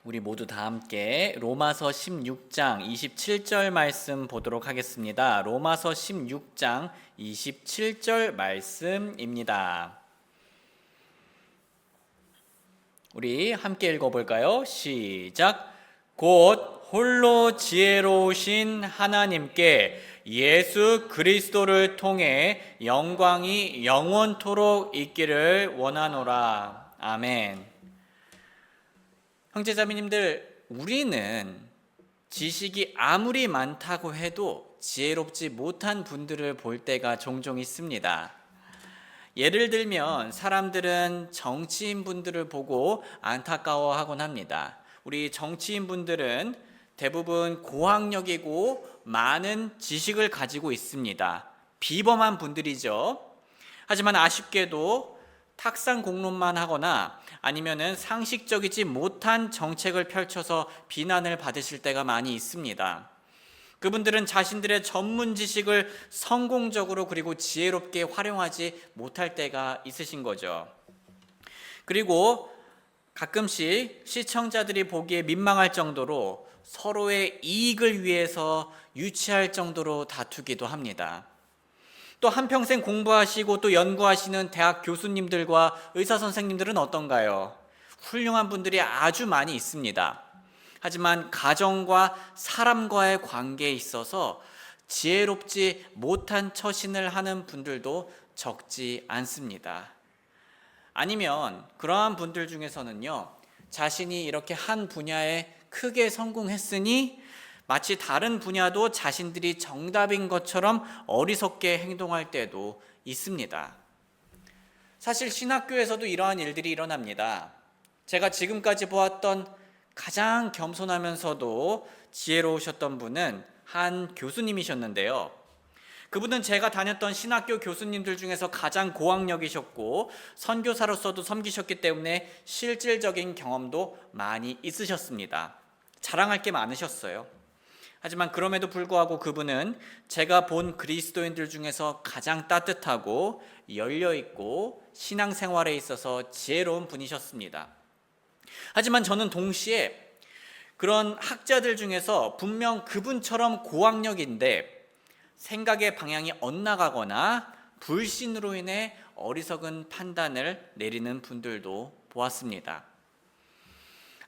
우리 모두 다 함께 로마서 16장 27절 말씀 보도록 하겠습니다. 로마서 16장 27절 말씀입니다. 우리 함께 읽어볼까요? 시작! 곧 홀로 지혜로우신 하나님께 예수 그리스도를 통해 영광이 영원토록 있기를 원하노라. 아멘. 형제자매님들, 우리는 지식이 아무리 많다고 해도 지혜롭지 못한 분들을 볼 때가 종종 있습니다. 예를 들면 사람들은 정치인 분들을 보고 안타까워하곤 합니다. 우리 정치인 분들은 대부분 고학력이고 많은 지식을 가지고 있습니다. 비범한 분들이죠. 하지만 아쉽게도 탁상 공론만 하거나 아니면은 상식적이지 못한 정책을 펼쳐서 비난을 받으실 때가 많이 있습니다. 그분들은 자신들의 전문 지식을 성공적으로 그리고 지혜롭게 활용하지 못할 때가 있으신 거죠. 그리고 가끔씩 시청자들이 보기에 민망할 정도로 서로의 이익을 위해서 유치할 정도로 다투기도 합니다. 또 한평생 공부하시고 또 연구하시는 대학 교수님들과 의사 선생님들은 어떤가요? 훌륭한 분들이 아주 많이 있습니다. 하지만 가정과 사람과의 관계에 있어서 지혜롭지 못한 처신을 하는 분들도 적지 않습니다. 아니면 그러한 분들 중에서는요, 자신이 이렇게 한 분야에 크게 성공했으니 마치 다른 분야도 자신들이 정답인 것처럼 어리석게 행동할 때도 있습니다. 사실 신학교에서도 이러한 일들이 일어납니다. 제가 지금까지 보았던 가장 겸손하면서도 지혜로우셨던 분은 한 교수님이셨는데요. 그분은 제가 다녔던 신학교 교수님들 중에서 가장 고학력이셨고 선교사로서도 섬기셨기 때문에 실질적인 경험도 많이 있으셨습니다. 자랑할 게 많으셨어요. 하지만 그럼에도 불구하고 그분은 제가 본 그리스도인들 중에서 가장 따뜻하고 열려있고 신앙생활에 있어서 지혜로운 분이셨습니다. 하지만 저는 동시에 그런 학자들 중에서 분명 그분처럼 고학력인데 생각의 방향이 엇나가거나 불신으로 인해 어리석은 판단을 내리는 분들도 보았습니다.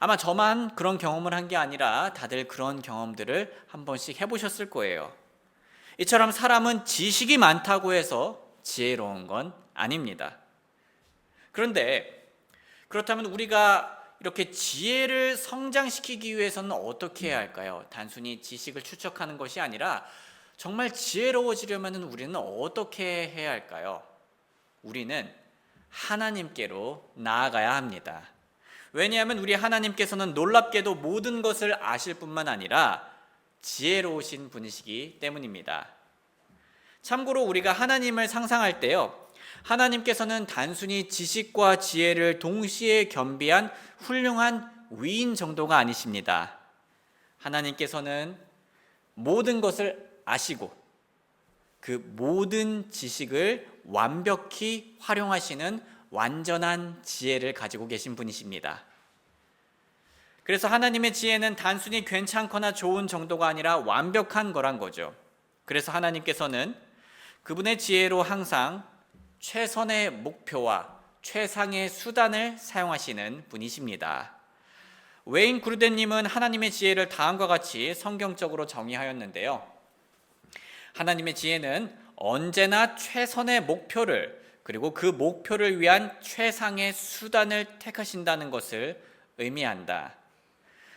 아마 저만 그런 경험을 한 게 아니라 다들 그런 경험들을 한 번씩 해보셨을 거예요. 이처럼 사람은 지식이 많다고 해서 지혜로운 건 아닙니다. 그런데 그렇다면 우리가 이렇게 지혜를 성장시키기 위해서는 어떻게 해야 할까요? 단순히 지식을 축적하는 것이 아니라 정말 지혜로워지려면 우리는 어떻게 해야 할까요? 우리는 하나님께로 나아가야 합니다. 왜냐하면 우리 하나님께서는 놀랍게도 모든 것을 아실 뿐만 아니라 지혜로우신 분이시기 때문입니다. 참고로 우리가 하나님을 상상할 때요, 하나님께서는 단순히 지식과 지혜를 동시에 겸비한 훌륭한 위인 정도가 아니십니다. 하나님께서는 모든 것을 아시고 그 모든 지식을 완벽히 활용하시는 완전한 지혜를 가지고 계신 분이십니다. 그래서 하나님의 지혜는 단순히 괜찮거나 좋은 정도가 아니라 완벽한 거란 거죠. 그래서 하나님께서는 그분의 지혜로 항상 최선의 목표와 최상의 수단을 사용하시는 분이십니다. 웨인 그루덴님은 하나님의 지혜를 다음과 같이 성경적으로 정의하였는데요. 하나님의 지혜는 언제나 최선의 목표를 그리고 그 목표를 위한 최상의 수단을 택하신다는 것을 의미한다.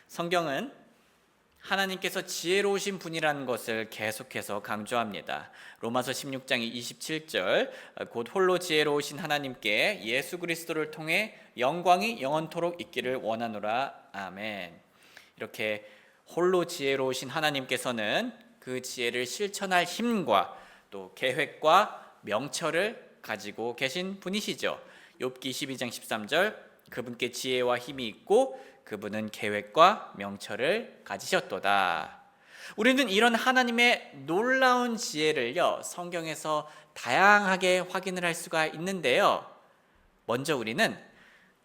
성경은 하나님께서 지혜로우신 분이라는 것을 계속해서 강조합니다. 로마서 16장 27절, 곧 홀로 지혜로우신 하나님께 예수 그리스도를 통해 영광이 영원토록 있기를 원하노라. 아멘. 이렇게 홀로 지혜로우신 하나님께서는 그 지혜를 실천할 힘과 또 계획과 명철을 가지고 계신 분이시죠. 욥기 12장 13절, 그분께 지혜와 힘이 있고 그분은 계획과 명철을 가지셨도다. 우리는 이런 하나님의 놀라운 지혜를요, 성경에서 다양하게 확인을 할 수가 있는데요. 먼저 우리는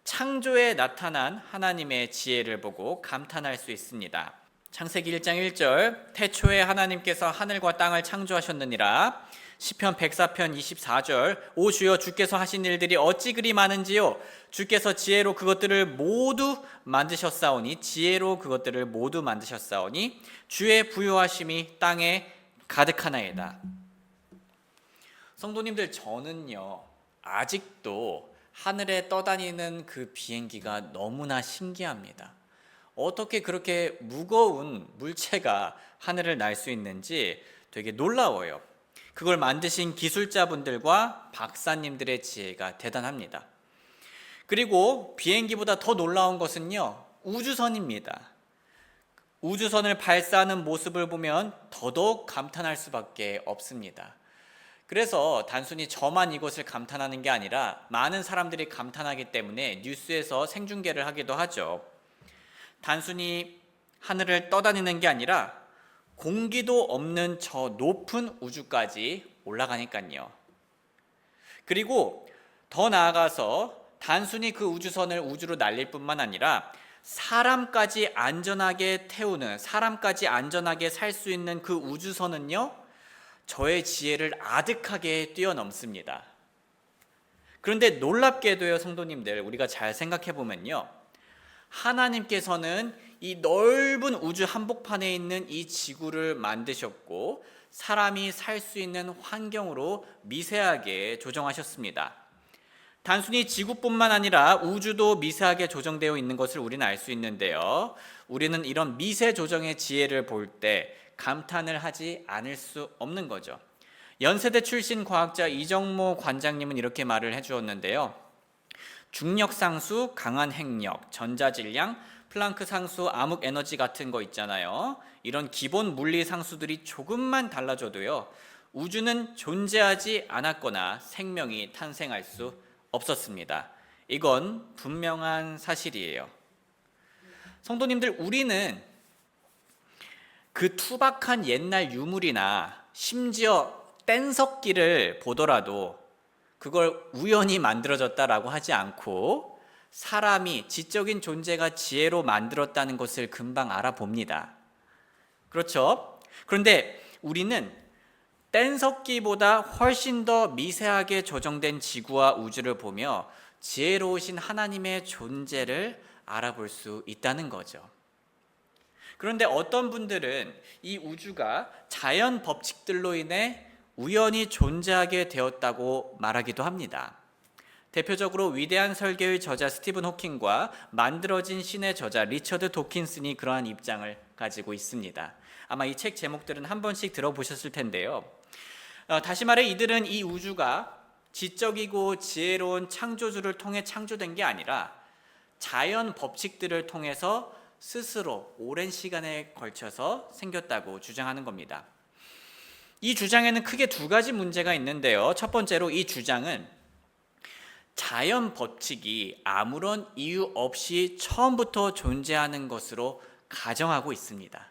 창조에 나타난 하나님의 지혜를 보고 감탄할 수 있습니다. 창세기 1장 1절 태초에 하나님께서 하늘과 땅을 창조하셨느니라. 시편 104편 24절 오 주여 주께서 하신 일들이 어찌 그리 많은지요. 주께서 지혜로 그것들을 모두 만드셨사오니 지혜로 그것들을 모두 만드셨사오니 주의 부요하심이 땅에 가득하나이다. 성도님들, 저는요 아직도 하늘에 떠다니는 그 비행기가 너무나 신기합니다. 어떻게 그렇게 무거운 물체가 하늘을 날 수 있는지 되게 놀라워요. 그걸 만드신 기술자분들과 박사님들의 지혜가 대단합니다. 그리고 비행기보다 더 놀라운 것은요, 우주선입니다. 우주선을 발사하는 모습을 보면 더더욱 감탄할 수밖에 없습니다. 그래서 단순히 저만 이것을 감탄하는 게 아니라 많은 사람들이 감탄하기 때문에 뉴스에서 생중계를 하기도 하죠. 단순히 하늘을 떠다니는 게 아니라 공기도 없는 저 높은 우주까지 올라가니까요. 그리고 더 나아가서 단순히 그 우주선을 우주로 날릴 뿐만 아니라 사람까지 안전하게 태우는, 사람까지 안전하게 살 수 있는 그 우주선은요, 저의 지혜를 아득하게 뛰어넘습니다. 그런데 놀랍게도요, 성도님들, 우리가 잘 생각해 보면요, 하나님께서는 이 넓은 우주 한복판에 있는 이 지구를 만드셨고 사람이 살 수 있는 환경으로 미세하게 조정하셨습니다. 단순히 지구뿐만 아니라 우주도 미세하게 조정되어 있는 것을 우리는 알 수 있는데요, 우리는 이런 미세 조정의 지혜를 볼 때 감탄을 하지 않을 수 없는 거죠. 연세대 출신 과학자 이정모 관장님은 이렇게 말을 해주었는데요, 중력 상수, 강한 핵력, 전자질량, 플랑크 상수, 암흑 에너지 같은 거 있잖아요. 이런 기본 물리 상수들이 조금만 달라져도요, 우주는 존재하지 않았거나 생명이 탄생할 수 없었습니다. 이건 분명한 사실이에요. 성도님들, 우리는 그 투박한 옛날 유물이나 심지어 뗀석기를 보더라도 그걸 우연히 만들어졌다라고 하지 않고 사람이, 지적인 존재가 지혜로 만들었다는 것을 금방 알아봅니다. 그렇죠? 그런데 우리는 뗀석기보다 훨씬 더 미세하게 조정된 지구와 우주를 보며 지혜로우신 하나님의 존재를 알아볼 수 있다는 거죠. 그런데 어떤 분들은 이 우주가 자연 법칙들로 인해 우연히 존재하게 되었다고 말하기도 합니다. 대표적으로 위대한 설계의 저자 스티븐 호킹과 만들어진 신의 저자 리처드 도킨슨이 그러한 입장을 가지고 있습니다. 아마 이 책 제목들은 한 번씩 들어보셨을 텐데요. 다시 말해 이들은 이 우주가 지적이고 지혜로운 창조주를 통해 창조된 게 아니라 자연 법칙들을 통해서 스스로 오랜 시간에 걸쳐서 생겼다고 주장하는 겁니다. 이 주장에는 크게 두 가지 문제가 있는데요. 첫 번째로 이 주장은 자연 법칙이 아무런 이유 없이 처음부터 존재하는 것으로 가정하고 있습니다.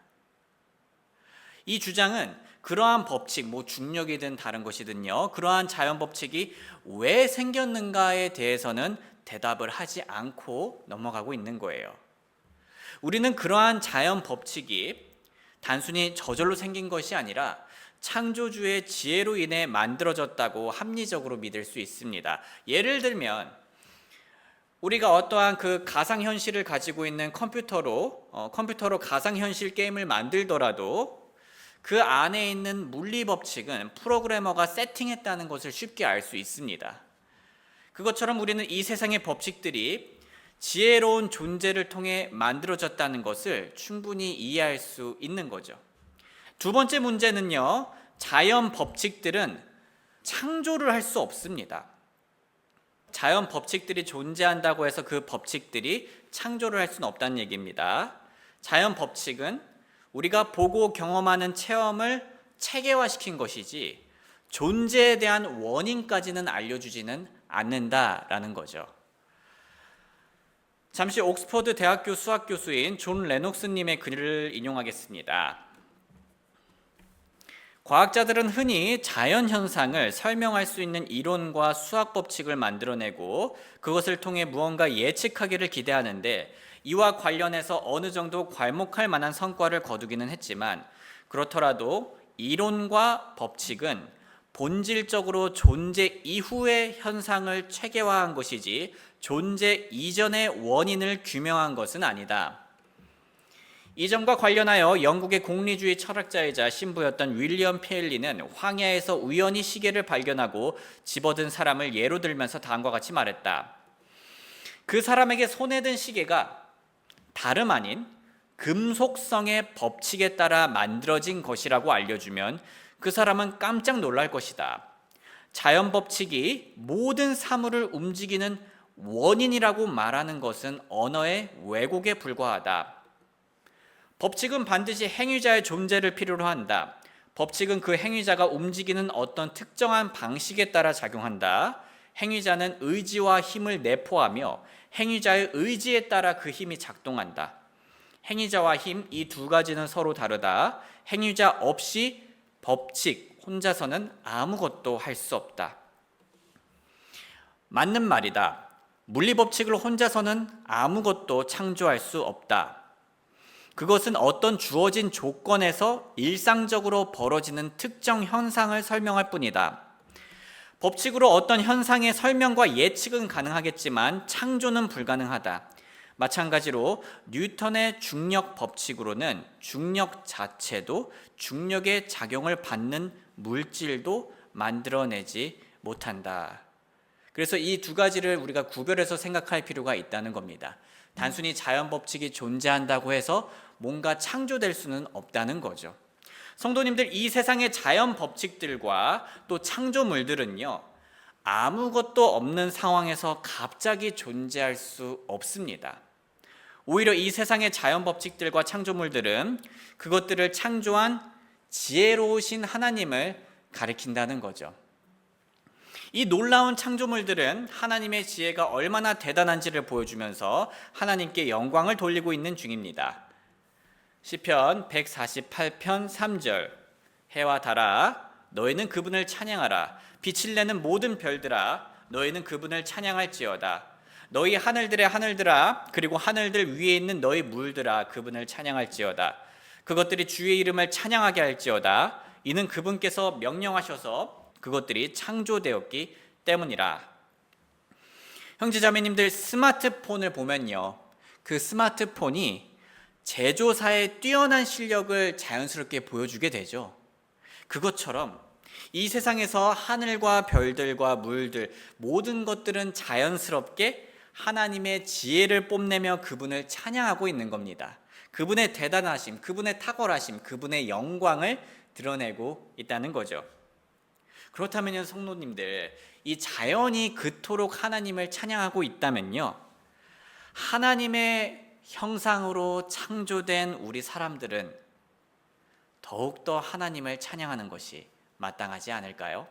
이 주장은 그러한 법칙, 중력이든 다른 것이든요, 그러한 자연 법칙이 왜 생겼는가에 대해서는 대답을 하지 않고 넘어가고 있는 거예요. 우리는 그러한 자연 법칙이 단순히 저절로 생긴 것이 아니라 창조주의 지혜로 인해 만들어졌다고 합리적으로 믿을 수 있습니다. 예를 들면 우리가 어떠한 그 가상현실을 가지고 있는 컴퓨터로 가상현실 게임을 만들더라도 그 안에 있는 물리 법칙은 프로그래머가 세팅했다는 것을 쉽게 알 수 있습니다. 그것처럼 우리는 이 세상의 법칙들이 지혜로운 존재를 통해 만들어졌다는 것을 충분히 이해할 수 있는 거죠. 두 번째 문제는요, 자연 법칙들은 창조를 할 수 없습니다. 자연 법칙들이 존재한다고 해서 그 법칙들이 창조를 할 수는 없다는 얘기입니다. 자연 법칙은 우리가 보고 경험하는 체험을 체계화시킨 것이지 존재에 대한 원인까지는 알려주지는 않는다라는 거죠. 잠시 옥스퍼드 대학교 수학 교수인 존 레녹스님의 글을 인용하겠습니다. 과학자들은 흔히 자연 현상을 설명할 수 있는 이론과 수학 법칙을 만들어내고 그것을 통해 무언가 예측하기를 기대하는데, 이와 관련해서 어느 정도 괄목할 만한 성과를 거두기는 했지만, 그렇더라도 이론과 법칙은 본질적으로 존재 이후의 현상을 체계화한 것이지 존재 이전의 원인을 규명한 것은 아니다. 이 점과 관련하여 영국의 공리주의 철학자이자 신부였던 윌리엄 페일리는 황야에서 우연히 시계를 발견하고 집어든 사람을 예로 들면서 다음과 같이 말했다. 그 사람에게 손에 든 시계가 다름 아닌 금속성의 법칙에 따라 만들어진 것이라고 알려주면 그 사람은 깜짝 놀랄 것이다. 자연 법칙이 모든 사물을 움직이는 원인이라고 말하는 것은 언어의 왜곡에 불과하다. 법칙은 반드시 행위자의 존재를 필요로 한다. 법칙은 그 행위자가 움직이는 어떤 특정한 방식에 따라 작용한다. 행위자는 의지와 힘을 내포하며 행위자의 의지에 따라 그 힘이 작동한다. 행위자와 힘, 이 두 가지는 서로 다르다. 행위자 없이 법칙 혼자서는 아무것도 할 수 없다. 맞는 말이다. 물리법칙을 혼자서는 아무것도 창조할 수 없다. 그것은 어떤 주어진 조건에서 일상적으로 벌어지는 특정 현상을 설명할 뿐이다. 법칙으로 어떤 현상의 설명과 예측은 가능하겠지만 창조는 불가능하다. 마찬가지로 뉴턴의 중력 법칙으로는 중력 자체도 중력의 작용을 받는 물질도 만들어내지 못한다. 그래서 이 두 가지를 우리가 구별해서 생각할 필요가 있다는 겁니다. 단순히 자연 법칙이 존재한다고 해서 뭔가 창조될 수는 없다는 거죠. 성도님들, 이 세상의 자연 법칙들과 또 창조물들은요, 아무것도 없는 상황에서 갑자기 존재할 수 없습니다. 오히려 이 세상의 자연 법칙들과 창조물들은 그것들을 창조한 지혜로우신 하나님을 가리킨다는 거죠. 이 놀라운 창조물들은 하나님의 지혜가 얼마나 대단한지를 보여주면서 하나님께 영광을 돌리고 있는 중입니다. 시편 148편 3절, 해와 달아 너희는 그분을 찬양하라. 빛을 내는 모든 별들아 너희는 그분을 찬양할지어다. 너희 하늘들의 하늘들아 그리고 하늘들 위에 있는 너희 물들아 그분을 찬양할지어다. 그것들이 주의 이름을 찬양하게 할지어다. 이는 그분께서 명령하셔서 그것들이 창조되었기 때문이라. 형제자매님들, 스마트폰을 보면요, 그 스마트폰이 제조사의 뛰어난 실력을 자연스럽게 보여주게 되죠. 그것처럼 이 세상에서 하늘과 별들과 물들, 모든 것들은 자연스럽게 하나님의 지혜를 뽐내며 그분을 찬양하고 있는 겁니다. 그분의 대단하심, 그분의 탁월하심, 그분의 영광을 드러내고 있다는 거죠. 그렇다면요, 성도님들, 이 자연이 그토록 하나님을 찬양하고 있다면요, 하나님의 형상으로 창조된 우리 사람들은 더욱더 하나님을 찬양하는 것이 마땅하지 않을까요?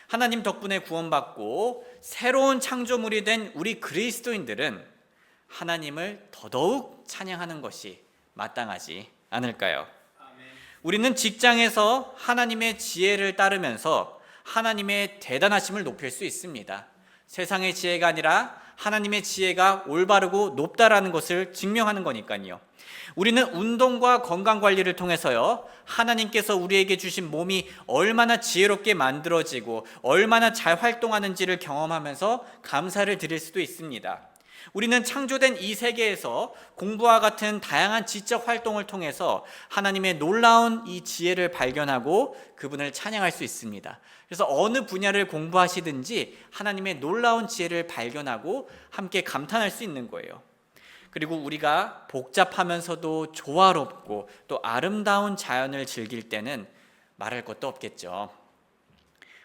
하나님 덕분에 구원받고 새로운 창조물이 된 우리 그리스도인들은 하나님을 더더욱 찬양하는 것이 마땅하지 않을까요? 우리는 직장에서 하나님의 지혜를 따르면서 하나님의 대단하심을 높일 수 있습니다. 세상의 지혜가 아니라 하나님의 지혜가 올바르고 높다라는 것을 증명하는 거니까요. 우리는 운동과 건강관리를 통해서요, 하나님께서 우리에게 주신 몸이 얼마나 지혜롭게 만들어지고 얼마나 잘 활동하는지를 경험하면서 감사를 드릴 수도 있습니다. 우리는 창조된 이 세계에서 공부와 같은 다양한 지적 활동을 통해서 하나님의 놀라운 이 지혜를 발견하고 그분을 찬양할 수 있습니다. 그래서 어느 분야를 공부하시든지 하나님의 놀라운 지혜를 발견하고 함께 감탄할 수 있는 거예요. 그리고 우리가 복잡하면서도 조화롭고 또 아름다운 자연을 즐길 때는 말할 것도 없겠죠.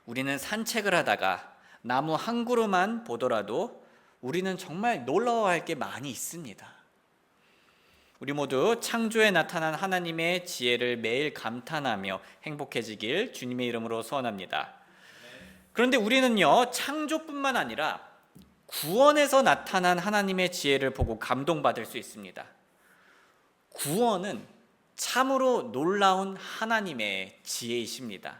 우리는 산책을 하다가 나무 한 그루만 보더라도 우리는 정말 놀라워할 게 많이 있습니다. 우리 모두 창조에 나타난 하나님의 지혜를 매일 감탄하며 행복해지길 주님의 이름으로 소원합니다. 그런데 우리는요, 창조뿐만 아니라 구원에서 나타난 하나님의 지혜를 보고 감동받을 수 있습니다. 구원은 참으로 놀라운 하나님의 지혜이십니다.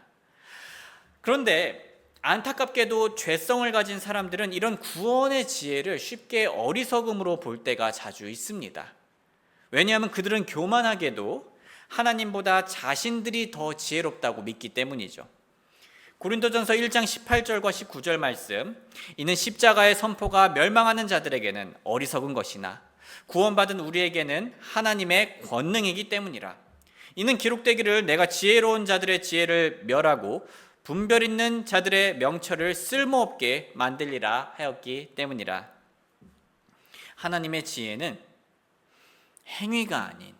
그런데 안타깝게도 죄성을 가진 사람들은 이런 구원의 지혜를 쉽게 어리석음으로 볼 때가 자주 있습니다. 왜냐하면 그들은 교만하게도 하나님보다 자신들이 더 지혜롭다고 믿기 때문이죠. 고린도전서 1장 18절과 19절 말씀, 이는 십자가의 선포가 멸망하는 자들에게는 어리석은 것이나 구원받은 우리에게는 하나님의 권능이기 때문이라. 이는 기록되기를 내가 지혜로운 자들의 지혜를 멸하고 분별 있는 자들의 명철을 쓸모없게 만들리라 하였기 때문이라. 하나님의 지혜는 행위가 아닌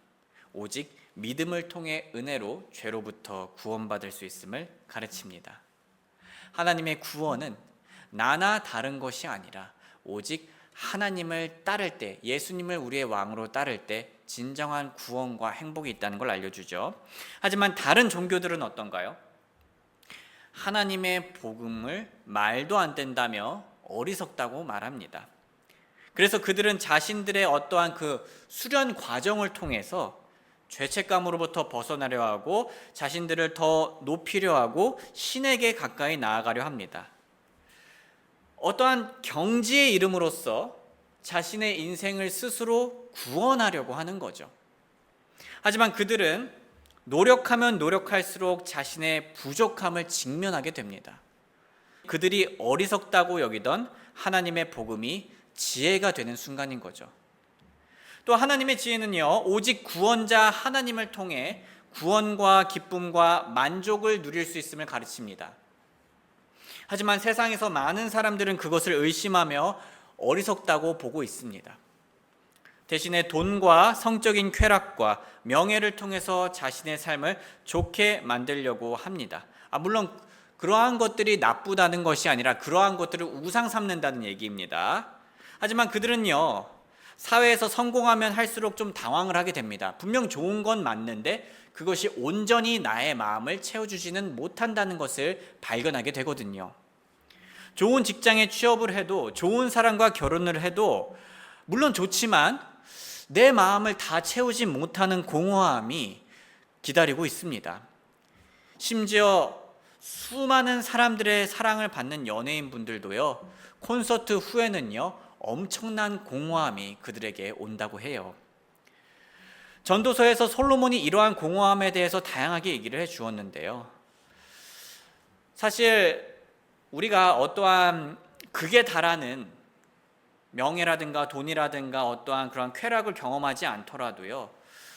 오직 믿음을 통해 은혜로 죄로부터 구원받을 수 있음을 가르칩니다. 하나님의 구원은 나나 다른 것이 아니라 오직 하나님을 따를 때, 예수님을 우리의 왕으로 따를 때 진정한 구원과 행복이 있다는 걸 알려주죠. 하지만 다른 종교들은 어떤가요? 하나님의 복음을 말도 안 된다며 어리석다고 말합니다. 그래서 그들은 자신들의 어떠한 그 수련 과정을 통해서 죄책감으로부터 벗어나려 하고 자신들을 더 높이려 하고 신에게 가까이 나아가려 합니다. 어떠한 경지의 이름으로써 자신의 인생을 스스로 구원하려고 하는 거죠. 하지만 그들은 노력하면 노력할수록 자신의 부족함을 직면하게 됩니다. 그들이 어리석다고 여기던 하나님의 복음이 지혜가 되는 순간인 거죠. 또 하나님의 지혜는요, 오직 구원자 하나님을 통해 구원과 기쁨과 만족을 누릴 수 있음을 가르칩니다. 하지만 세상에서 많은 사람들은 그것을 의심하며 어리석다고 보고 있습니다. 대신에 돈과 성적인 쾌락과 명예를 통해서 자신의 삶을 좋게 만들려고 합니다. 물론 그러한 것들이 나쁘다는 것이 아니라 그러한 것들을 우상 삼는다는 얘기입니다. 하지만 그들은요, 사회에서 성공하면 할수록 좀 당황을 하게 됩니다. 분명 좋은 건 맞는데 그것이 온전히 나의 마음을 채워주지는 못한다는 것을 발견하게 되거든요. 좋은 직장에 취업을 해도, 좋은 사람과 결혼을 해도 물론 좋지만 내 마음을 다 채우지 못하는 공허함이 기다리고 있습니다. 심지어 수많은 사람들의 사랑을 받는 연예인분들도요, 콘서트 후에는요, 엄청난 공허함이 그들에게 온다고 해요. 전도서에서 솔로몬이 이러한 공허함에 대해서 다양하게 얘기를 해 주었는데요. 사실 우리가 어떠한 극에 달하는 명예라든가 돈이라든가 어떠한 그런 쾌락을 경험하지 않더라도요,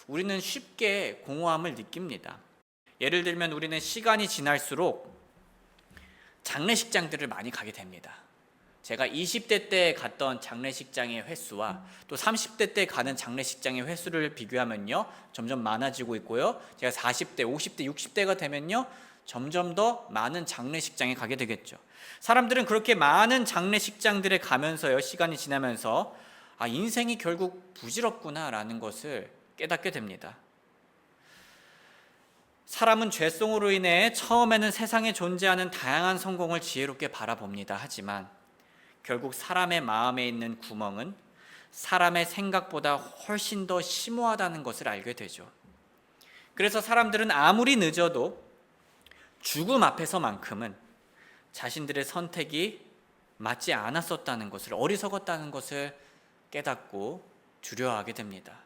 우리는 쉽게 공허함을 느낍니다. 예를 들면 우리는 시간이 지날수록 장례식장들을 많이 가게 됩니다. 제가 20대 때 갔던 장례식장의 횟수와 또 30대 때 가는 장례식장의 횟수를 비교하면요, 점점 많아지고 있고요. 제가 40대, 50대, 60대가 되면요, 점점 더 많은 장례식장에 가게 되겠죠. 사람들은 그렇게 많은 장례식장들에 가면서요, 시간이 지나면서 인생이 결국 부질없구나라는 것을 깨닫게 됩니다. 사람은 죄성으로 인해 처음에는 세상에 존재하는 다양한 성공을 지혜롭게 바라봅니다. 하지만 결국 사람의 마음에 있는 구멍은 사람의 생각보다 훨씬 더 심오하다는 것을 알게 되죠. 그래서 사람들은 아무리 늦어도 죽음 앞에서만큼은 자신들의 선택이 맞지 않았었다는 것을, 어리석었다는 것을 깨닫고 두려워하게 됩니다.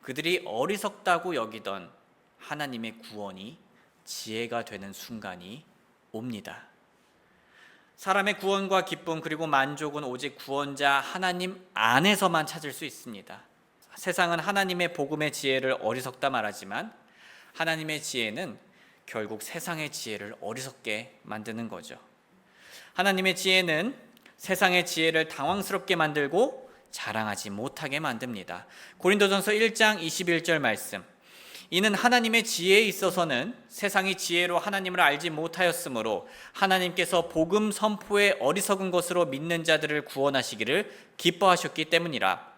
그들이 어리석다고 여기던 하나님의 구원이 지혜가 되는 순간이 옵니다. 사람의 구원과 기쁨 그리고 만족은 오직 구원자 하나님 안에서만 찾을 수 있습니다. 세상은 하나님의 복음의 지혜를 어리석다 말하지만 하나님의 지혜는 결국 세상의 지혜를 어리석게 만드는 거죠. 하나님의 지혜는 세상의 지혜를 당황스럽게 만들고 자랑하지 못하게 만듭니다. 고린도전서 1장 21절 말씀, 이는 하나님의 지혜에 있어서는 세상이 지혜로 하나님을 알지 못하였으므로 하나님께서 복음 선포에 어리석은 것으로 믿는 자들을 구원하시기를 기뻐하셨기 때문이라.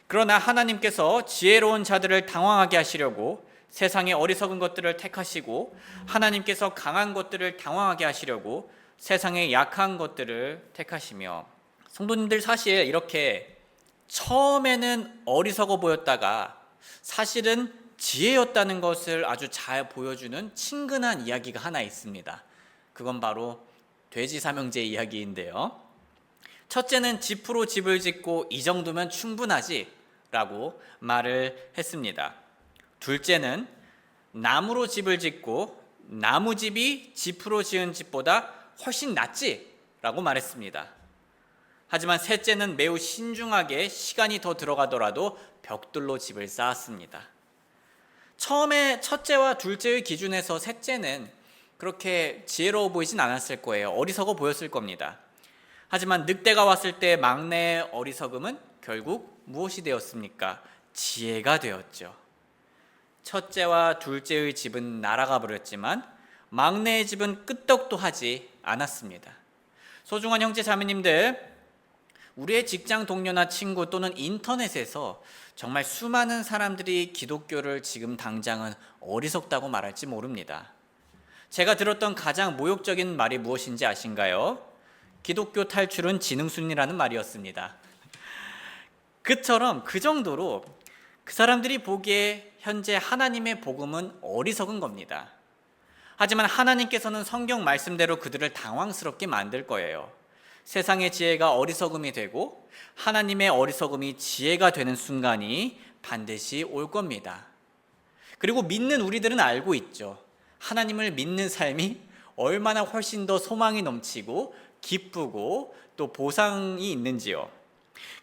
그러나 하나님께서 지혜로운 자들을 당황하게 하시려고 세상의 어리석은 것들을 택하시고 하나님께서 강한 것들을 당황하게 하시려고 세상의 약한 것들을 택하시며. 성도님들, 사실 이렇게 처음에는 어리석어 보였다가 사실은 지혜였다는 것을 아주 잘 보여주는 친근한 이야기가 하나 있습니다. 그건 바로 돼지 삼형제 이야기인데요. 첫째는 지프로 집을 짓고 이 정도면 충분하지 라고 말을 했습니다. 둘째는 나무로 집을 짓고 나무집이 지프로 지은 집보다 훨씬 낫지 라고 말했습니다. 하지만 셋째는 매우 신중하게 시간이 더 들어가더라도 벽돌로 집을 쌓았습니다. 처음에 첫째와 둘째의 기준에서 셋째는 그렇게 지혜로워 보이진 않았을 거예요. 어리석어 보였을 겁니다. 하지만 늑대가 왔을 때 막내의 어리석음은 결국 무엇이 되었습니까? 지혜가 되었죠. 첫째와 둘째의 집은 날아가 버렸지만 막내의 집은 끄떡도 하지 않았습니다. 소중한 형제 자매님들, 우리의 직장 동료나 친구 또는 인터넷에서 정말 수많은 사람들이 기독교를 지금 당장은 어리석다고 말할지 모릅니다. 제가 들었던 가장 모욕적인 말이 무엇인지 아신가요? 기독교 탈출은 지능순이라는 말이었습니다. 그처럼 그 정도로 그 사람들이 보기에 현재 하나님의 복음은 어리석은 겁니다. 하지만 하나님께서는 성경 말씀대로 그들을 당황스럽게 만들 거예요. 세상의 지혜가 어리석음이 되고 하나님의 어리석음이 지혜가 되는 순간이 반드시 올 겁니다. 그리고 믿는 우리들은 알고 있죠. 하나님을 믿는 삶이 얼마나 훨씬 더 소망이 넘치고 기쁘고 또 보상이 있는지요.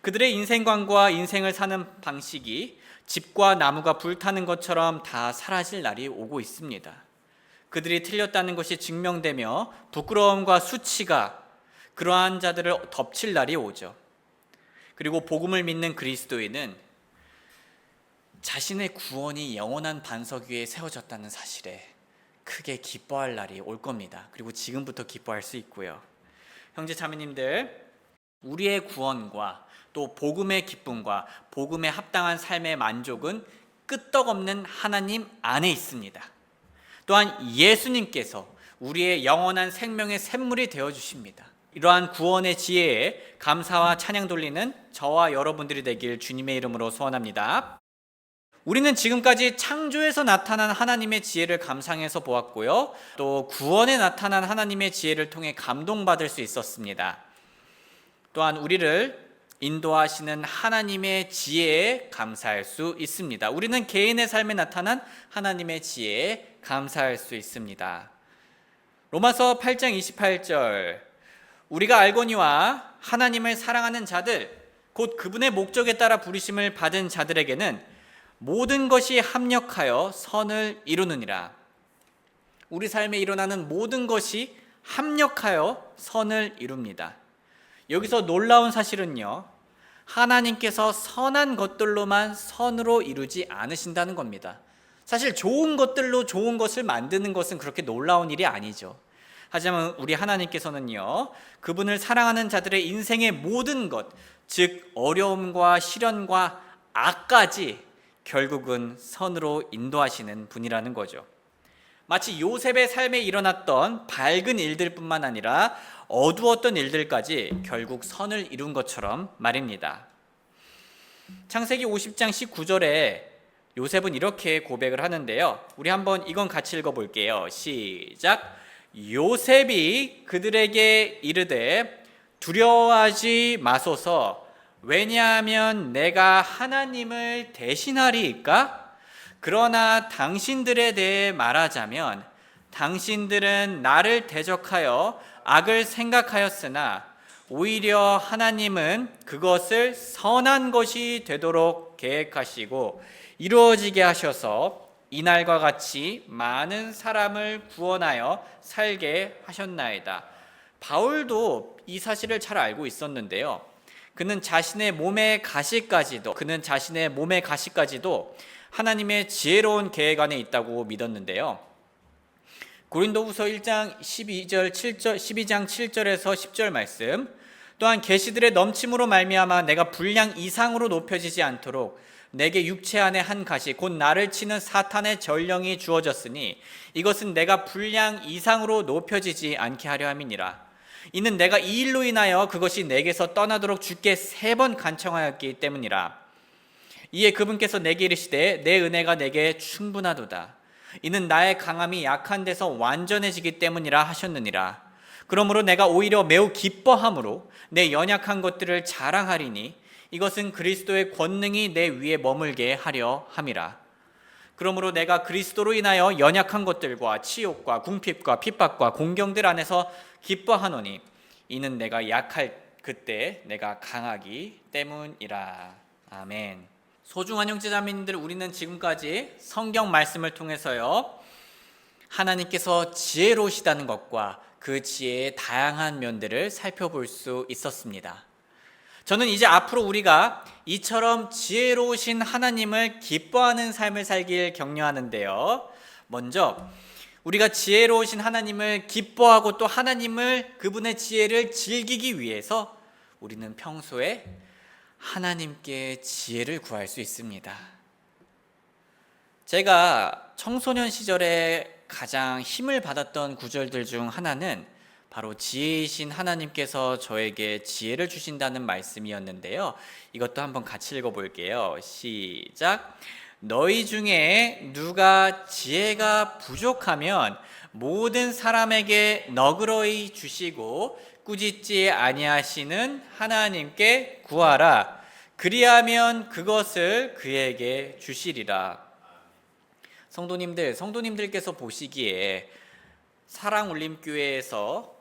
그들의 인생관과 인생을 사는 방식이 집과 나무가 불타는 것처럼 다 사라질 날이 오고 있습니다. 그들이 틀렸다는 것이 증명되며 부끄러움과 수치가 그러한 자들을 덮칠 날이 오죠. 그리고 복음을 믿는 그리스도인은 자신의 구원이 영원한 반석 위에 세워졌다는 사실에 크게 기뻐할 날이 올 겁니다. 그리고 지금부터 기뻐할 수 있고요. 형제 자매님들, 우리의 구원과 또 복음의 기쁨과 복음에 합당한 삶의 만족은 끄떡없는 하나님 안에 있습니다. 또한 예수님께서 우리의 영원한 생명의 샘물이 되어주십니다. 이러한 구원의 지혜에 감사와 찬양 돌리는 저와 여러분들이 되길 주님의 이름으로 소원합니다. 우리는 지금까지 창조에서 나타난 하나님의 지혜를 감상해서 보았고요. 또 구원에 나타난 하나님의 지혜를 통해 감동받을 수 있었습니다. 또한 우리를 인도하시는 하나님의 지혜에 감사할 수 있습니다. 우리는 개인의 삶에 나타난 하나님의 지혜에 감사할 수 있습니다. 로마서 8장 28절, 우리가 알거니와 하나님을 사랑하는 자들, 곧 그분의 목적에 따라 부르심을 받은 자들에게는 모든 것이 합력하여 선을 이루느니라. 우리 삶에 일어나는 모든 것이 합력하여 선을 이룹니다. 여기서 놀라운 사실은요, 하나님께서 선한 것들로만 선으로 이루지 않으신다는 겁니다. 사실 좋은 것들로 좋은 것을 만드는 것은 그렇게 놀라운 일이 아니죠. 하지만 우리 하나님께서는요, 그분을 사랑하는 자들의 인생의 모든 것, 즉 어려움과 시련과 악까지 결국은 선으로 인도하시는 분이라는 거죠. 마치 요셉의 삶에 일어났던 밝은 일들뿐만 아니라 어두웠던 일들까지 결국 선을 이룬 것처럼 말입니다. 창세기 50장 19절에 요셉은 이렇게 고백을 하는데요. 우리 한번 이건 같이 읽어볼게요. 시작. 요셉이 그들에게 이르되 두려워하지 마소서, 왜냐하면 내가 하나님을 대신하리이까? 그러나 당신들에 대해 말하자면 당신들은 나를 대적하여 악을 생각하였으나 오히려 하나님은 그것을 선한 것이 되도록 계획하시고 이루어지게 하셔서 이날과 같이 많은 사람을 구원하여 살게 하셨나이다. 바울도 이 사실을 잘 알고 있었는데요. 그는 자신의 몸의 가시까지도 하나님의 지혜로운 계획 안에 있다고 믿었는데요. 고린도후서 1장 12장 7절에서 10절 말씀, 또한 계시들의 넘침으로 말미암아 내가 분량 이상으로 높여지지 않도록 내게 육체 안에 한 가시 곧 나를 치는 사탄의 전령이 주어졌으니 이것은 내가 분량 이상으로 높여지지 않게 하려 함이니라. 이는 내가 이 일로 인하여 그것이 내게서 떠나도록 주께 3번 간청하였기 때문이라. 이에 그분께서 내게 이르시되 내 은혜가 내게 충분하도다. 이는 나의 강함이 약한 데서 완전해지기 때문이라 하셨느니라. 그러므로 내가 오히려 매우 기뻐함으로 내 연약한 것들을 자랑하리니 이것은 그리스도의 권능이 내 위에 머물게 하려 함이라. 그러므로 내가 그리스도로 인하여 연약한 것들과 치욕과 궁핍과 핍박과 공경들 안에서 기뻐하노니 이는 내가 약할 그때 내가 강하기 때문이라. 아멘. 소중한 형제자매님들, 우리는 지금까지 성경 말씀을 통해서요, 하나님께서 지혜로우시다는 것과 그 지혜의 다양한 면들을 살펴볼 수 있었습니다. 저는 이제 앞으로 우리가 이처럼 지혜로우신 하나님을 기뻐하는 삶을 살길 격려하는데요. 먼저 우리가 지혜로우신 하나님을 기뻐하고 또 하나님을, 그분의 지혜를 즐기기 위해서 우리는 평소에 하나님께 지혜를 구할 수 있습니다. 제가 청소년 시절에 가장 힘을 받았던 구절들 중 하나는 바로 지혜이신 하나님께서 저에게 지혜를 주신다는 말씀이었는데요. 이것도 한번 같이 읽어볼게요. 시작. 너희 중에 누가 지혜가 부족하면 모든 사람에게 너그러이 주시고 꾸짖지 아니하시는 하나님께 구하라. 그리하면 그것을 그에게 주시리라. 성도님들께서 보시기에 사랑울림교회에서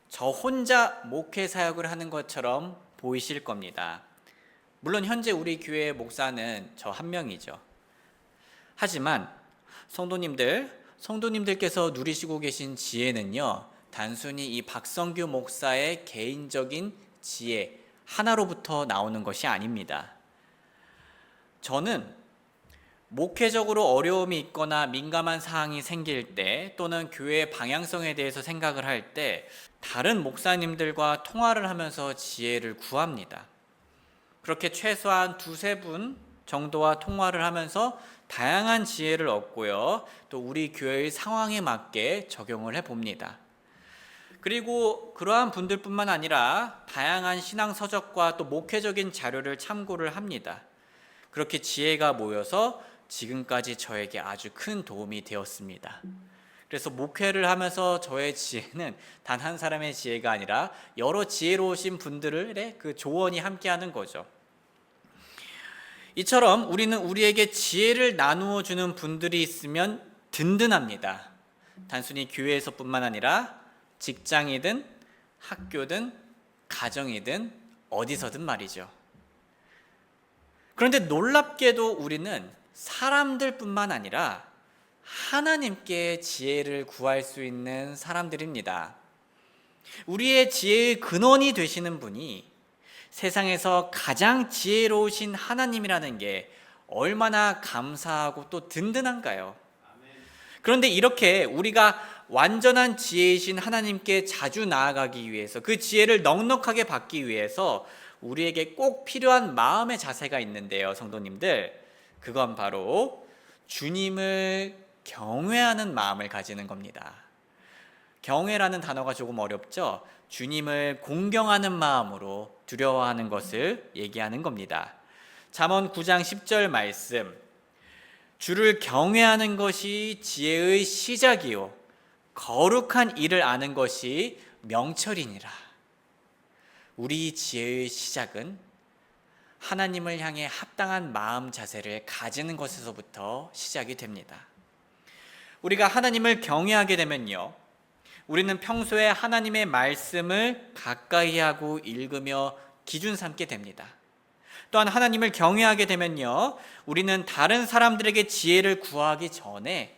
저 혼자 목회 사역을 하는 것처럼 보이실 겁니다. 물론 현재 우리 교회의 목사는 저 한 명이죠. 하지만 성도님들께서 누리시고 계신 지혜는요, 단순히 이 박성규 목사의 개인적인 지혜 하나로부터 나오는 것이 아닙니다. 저는 목회적으로 어려움이 있거나 민감한 사항이 생길 때, 또는 교회의 방향성에 대해서 생각을 할 때 다른 목사님들과 통화를 하면서 지혜를 구합니다. 그렇게 최소한 두세 분 정도와 통화를 하면서 다양한 지혜를 얻고요, 또 우리 교회의 상황에 맞게 적용을 해봅니다. 그리고 그러한 분들뿐만 아니라 다양한 신앙 서적과 또 목회적인 자료를 참고를 합니다. 그렇게 지혜가 모여서 지금까지 저에게 아주 큰 도움이 되었습니다. 그래서 목회를 하면서 저의 지혜는 단 한 사람의 지혜가 아니라 여러 지혜로우신 분들의 그 조언이 함께하는 거죠. 이처럼 우리는 우리에게 지혜를 나누어 주는 분들이 있으면 든든합니다. 단순히 교회에서뿐만 아니라 직장이든 학교든 가정이든 어디서든 말이죠. 그런데 놀랍게도 우리는 사람들뿐만 아니라 하나님께 지혜를 구할 수 있는 사람들입니다. 우리의 지혜의 근원이 되시는 분이 세상에서 가장 지혜로우신 하나님이라는 게 얼마나 감사하고 또 든든한가요? 그런데 이렇게 우리가 완전한 지혜이신 하나님께 자주 나아가기 위해서, 그 지혜를 넉넉하게 받기 위해서 우리에게 꼭 필요한 마음의 자세가 있는데요, 성도님들. 그건 바로 주님을 경외하는 마음을 가지는 겁니다. 경외라는 단어가 조금 어렵죠? 주님을 공경하는 마음으로 두려워하는 것을 얘기하는 겁니다. 잠언 9장 10절 말씀. 주를 경외하는 것이 지혜의 시작이요 거룩한 일을 아는 것이 명철이니라. 우리 지혜의 시작은 하나님을 향해 합당한 마음 자세를 가지는 것에서부터 시작이 됩니다. 우리가 하나님을 경외하게 되면요, 우리는 평소에 하나님의 말씀을 가까이 하고 읽으며 기준 삼게 됩니다. 또한 하나님을 경외하게 되면요, 우리는 다른 사람들에게 지혜를 구하기 전에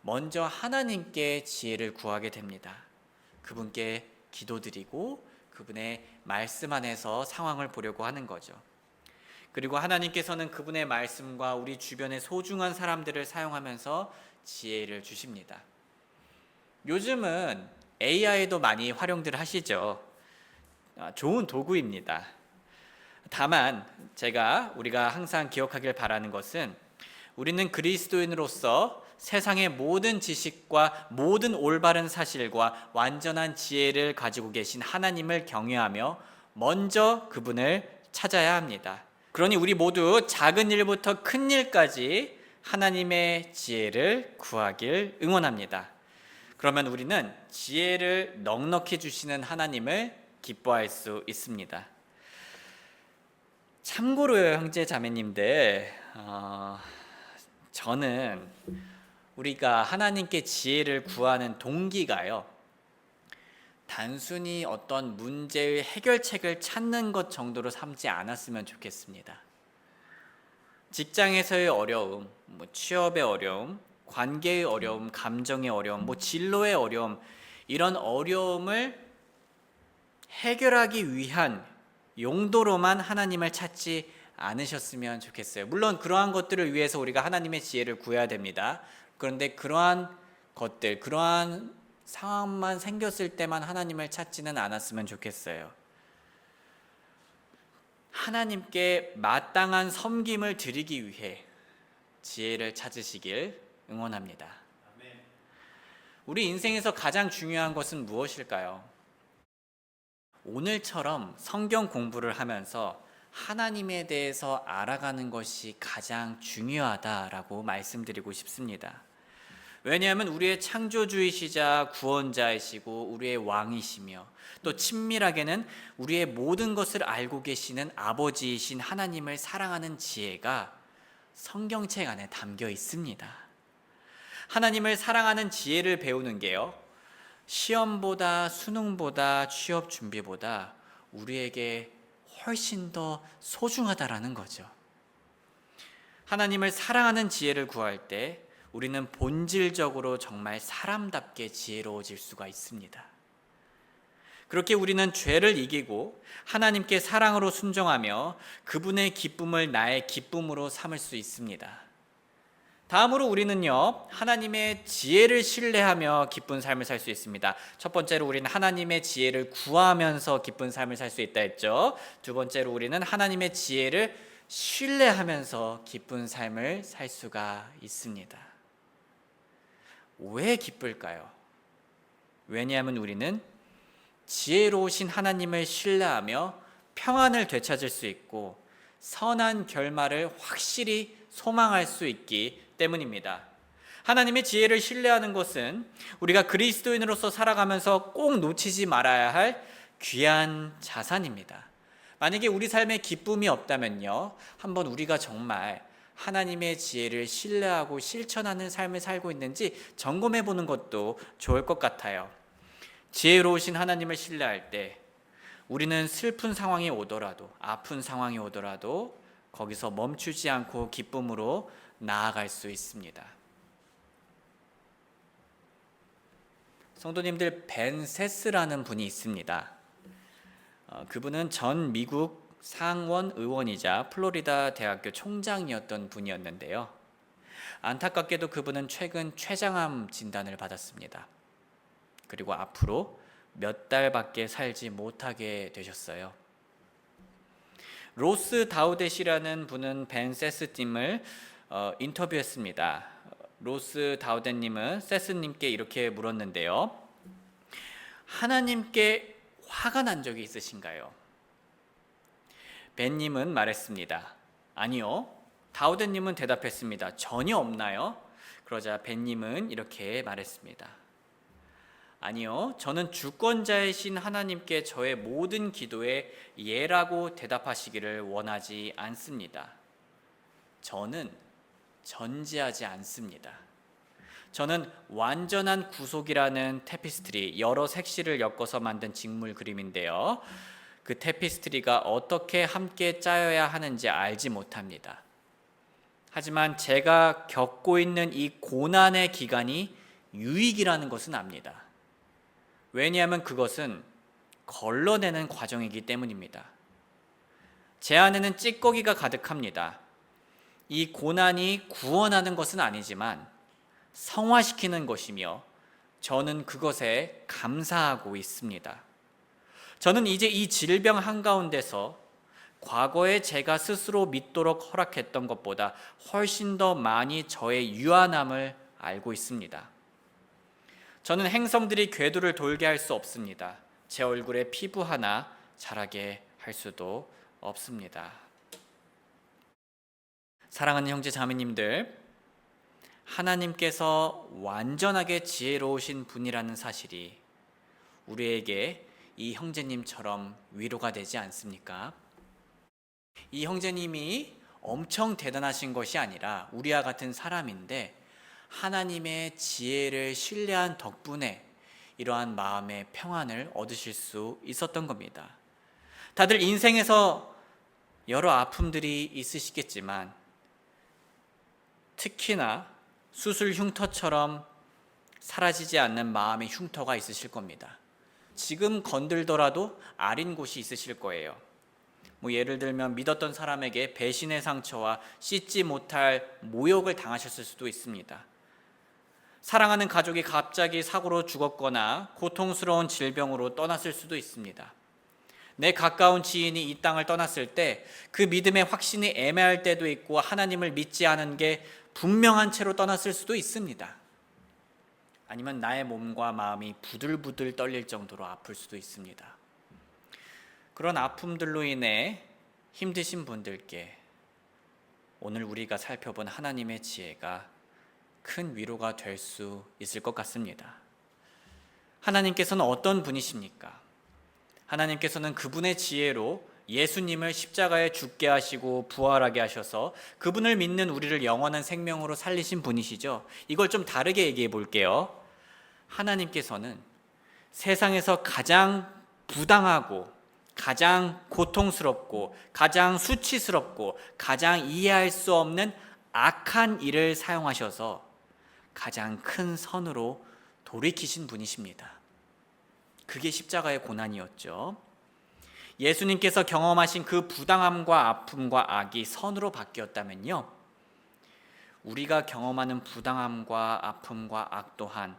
먼저 하나님께 지혜를 구하게 됩니다. 그분께 기도드리고 그분의 말씀 안에서 상황을 보려고 하는 거죠. 그리고 하나님께서는 그분의 말씀과 우리 주변의 소중한 사람들을 사용하면서 지혜를 주십니다. 요즘은 AI도 많이 활용들 하시죠. 좋은 도구입니다. 다만 우리가 항상 기억하길 바라는 것은, 우리는 그리스도인으로서 세상의 모든 지식과 모든 올바른 사실과 완전한 지혜를 가지고 계신 하나님을 경외하며 먼저 그분을 찾아야 합니다. 그러니 우리 모두 작은 일부터 큰 일까지 하나님의 지혜를 구하길 응원합니다. 그러면 우리는 지혜를 넉넉히 주시는 하나님을 기뻐할 수 있습니다. 참고로요, 형제 자매님들, 저는 우리가 하나님께 지혜를 구하는 동기가요, 단순히 어떤 문제의 해결책을 찾는 것 정도로 삼지 않았으면 좋겠습니다. 직장에서의 어려움, 취업의 어려움, 관계의 어려움, 감정의 어려움, 진로의 어려움, 이런 어려움을 해결하기 위한 용도로만 하나님을 찾지 않으셨으면 좋겠어요. 물론 그러한 것들을 위해서 우리가 하나님의 지혜를 구해야 됩니다. 그런데 그러한 것들, 그러한 상황만 생겼을 때만 하나님을 찾지는 않았으면 좋겠어요. 하나님께 마땅한 섬김을 드리기 위해 지혜를 찾으시길 응원합니다. 우리 인생에서 가장 중요한 것은 무엇일까요? 오늘처럼 성경 공부를 하면서 하나님에 대해서 알아가는 것이 가장 중요하다라고 말씀드리고 싶습니다. 왜냐하면 우리의 창조주이시자 구원자이시고 우리의 왕이시며 또 친밀하게는 우리의 모든 것을 알고 계시는 아버지이신 하나님을 사랑하는 지혜가 성경책 안에 담겨 있습니다. 하나님을 사랑하는 지혜를 배우는 게요, 시험보다 수능보다 취업 준비보다 우리에게 훨씬 더 소중하다라는 거죠. 하나님을 사랑하는 지혜를 구할 때 우리는 본질적으로 정말 사람답게 지혜로워질 수가 있습니다. 그렇게 우리는 죄를 이기고 하나님께 사랑으로 순종하며 그분의 기쁨을 나의 기쁨으로 삼을 수 있습니다. 다음으로 우리는요, 하나님의 지혜를 신뢰하며 기쁜 삶을 살 수 있습니다. 첫 번째로 우리는 하나님의 지혜를 구하면서 기쁜 삶을 살 수 있다 했죠. 두 번째로 우리는 하나님의 지혜를 신뢰하면서 기쁜 삶을 살 수가 있습니다. 왜 기쁠까요? 왜냐하면 우리는 지혜로우신 하나님을 신뢰하며 평안을 되찾을 수 있고 선한 결말을 확실히 소망할 수 있기 때문입니다. 하나님의 지혜를 신뢰하는 것은 우리가 그리스도인으로서 살아가면서 꼭 놓치지 말아야 할 귀한 자산입니다. 만약에 우리 삶에 기쁨이 없다면요, 한번 우리가 정말 하나님의 지혜를 신뢰하고 실천하는 삶을 살고 있는지 점검해 보는 것도 좋을 것 같아요. 지혜로우신 하나님을 신뢰할 때 우리는 슬픈 상황이 오더라도, 아픈 상황이 오더라도 거기서 멈추지 않고 기쁨으로 나아갈 수 있습니다. 성도님들, 벤 세스라는 분이 있습니다. 그분은 전 미국 상원 의원이자 플로리다 대학교 총장이었던 분이었는데요. 안타깝게도 그분은 최근 췌장암 진단을 받았습니다. 그리고 앞으로 몇 달밖에 살지 못하게 되셨어요. 로스 다우댓이라는 분은 벤 세스님을 인터뷰했습니다. 로스 다우댓님은 세스님께 이렇게 물었는데요. 하나님께 화가 난 적이 있으신가요? 벤님은 말했습니다. 아니요. 다우댓님은 대답했습니다. 전혀 없나요? 그러자 벤님은 이렇게 말했습니다. 아니요. 저는 주권자이신 하나님께 저의 모든 기도에 예라고 대답하시기를 원하지 않습니다. 저는 전지하지 않습니다. 저는 완전한 구속이라는 테피스트리, 여러 색실을 엮어서 만든 직물 그림인데요. 그 테피스트리가 어떻게 함께 짜여야 하는지 알지 못합니다. 하지만 제가 겪고 있는 이 고난의 기간이 유익이라는 것은 압니다. 왜냐하면 그것은 걸러내는 과정이기 때문입니다. 제 안에는 찌꺼기가 가득합니다. 이 고난이 구원하는 것은 아니지만 성화시키는 것이며 저는 그것에 감사하고 있습니다. 저는 이제 이 질병 한가운데서 과거에 제가 스스로 믿도록 허락했던 것보다 훨씬 더 많이 저의 유한함을 알고 있습니다. 저는 행성들이 궤도를 돌게 할 수 없습니다. 제 얼굴에 피부 하나 자라게 할 수도 없습니다. 사랑하는 형제 자매님들, 하나님께서 완전하게 지혜로우신 분이라는 사실이 우리에게 이 형제님처럼 위로가 되지 않습니까? 이 형제님이 엄청 대단하신 것이 아니라 우리와 같은 사람인데 하나님의 지혜를 신뢰한 덕분에 이러한 마음의 평안을 얻으실 수 있었던 겁니다. 다들 인생에서 여러 아픔들이 있으시겠지만 특히나 수술 흉터처럼 사라지지 않는 마음의 흉터가 있으실 겁니다. 지금 건들더라도 아린 곳이 있으실 거예요. 예를 들면 믿었던 사람에게 배신의 상처와 씻지 못할 모욕을 당하셨을 수도 있습니다. 사랑하는 가족이 갑자기 사고로 죽었거나 고통스러운 질병으로 떠났을 수도 있습니다. 내 가까운 지인이 이 땅을 떠났을 때 그 믿음의 확신이 애매할 때도 있고 하나님을 믿지 않은 게 분명한 채로 떠났을 수도 있습니다. 아니면 나의 몸과 마음이 부들부들 떨릴 정도로 아플 수도 있습니다. 그런 아픔들로 인해 힘드신 분들께 오늘 우리가 살펴본 하나님의 지혜가 큰 위로가 될 수 있을 것 같습니다. 하나님께서는 어떤 분이십니까? 하나님께서는 그분의 지혜로 예수님을 십자가에 죽게 하시고 부활하게 하셔서 그분을 믿는 우리를 영원한 생명으로 살리신 분이시죠. 이걸 좀 다르게 얘기해 볼게요. 하나님께서는 세상에서 가장 부당하고 가장 고통스럽고 가장 수치스럽고 가장 이해할 수 없는 악한 일을 사용하셔서 가장 큰 선으로 돌이키신 분이십니다. 그게 십자가의 고난이었죠. 예수님께서 경험하신 그 부당함과 아픔과 악이 선으로 바뀌었다면요, 우리가 경험하는 부당함과 아픔과 악 또한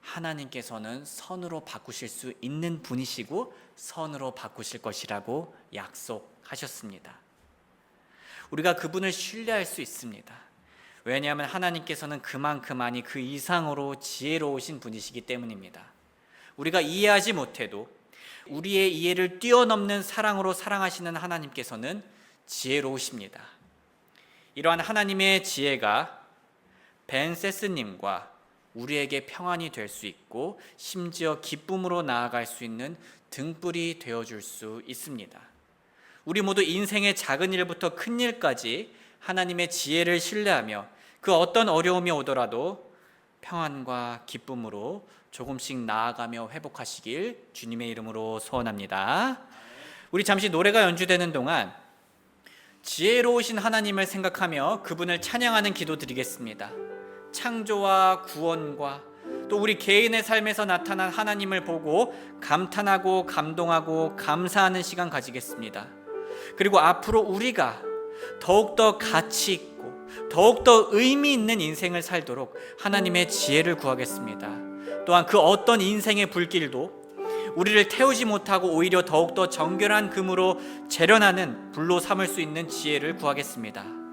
하나님께서는 선으로 바꾸실 수 있는 분이시고 선으로 바꾸실 것이라고 약속하셨습니다. 우리가 그분을 신뢰할 수 있습니다. 왜냐하면 하나님께서는 그만큼 아니 그 이상으로 지혜로우신 분이시기 때문입니다. 우리가 이해하지 못해도 우리의 이해를 뛰어넘는 사랑으로 사랑하시는 하나님께서는 지혜로우십니다. 이러한 하나님의 지혜가 벤세스님과 우리에게 평안이 될 수 있고 심지어 기쁨으로 나아갈 수 있는 등불이 되어줄 수 있습니다. 우리 모두 인생의 작은 일부터 큰 일까지 하나님의 지혜를 신뢰하며 그 어떤 어려움이 오더라도 평안과 기쁨으로 조금씩 나아가며 회복하시길 주님의 이름으로 소원합니다. 우리 잠시 노래가 연주되는 동안 지혜로우신 하나님을 생각하며 그분을 찬양하는 기도 드리겠습니다. 창조와 구원과 또 우리 개인의 삶에서 나타난 하나님을 보고 감탄하고 감동하고 감사하는 시간 가지겠습니다. 그리고 앞으로 우리가 더욱더 가치 있고 더욱더 의미 있는 인생을 살도록 하나님의 지혜를 구하겠습니다. 또한 그 어떤 인생의 불길도 우리를 태우지 못하고 오히려 더욱더 정결한 금으로 재련하는 불로 삼을 수 있는 지혜를 구하겠습니다.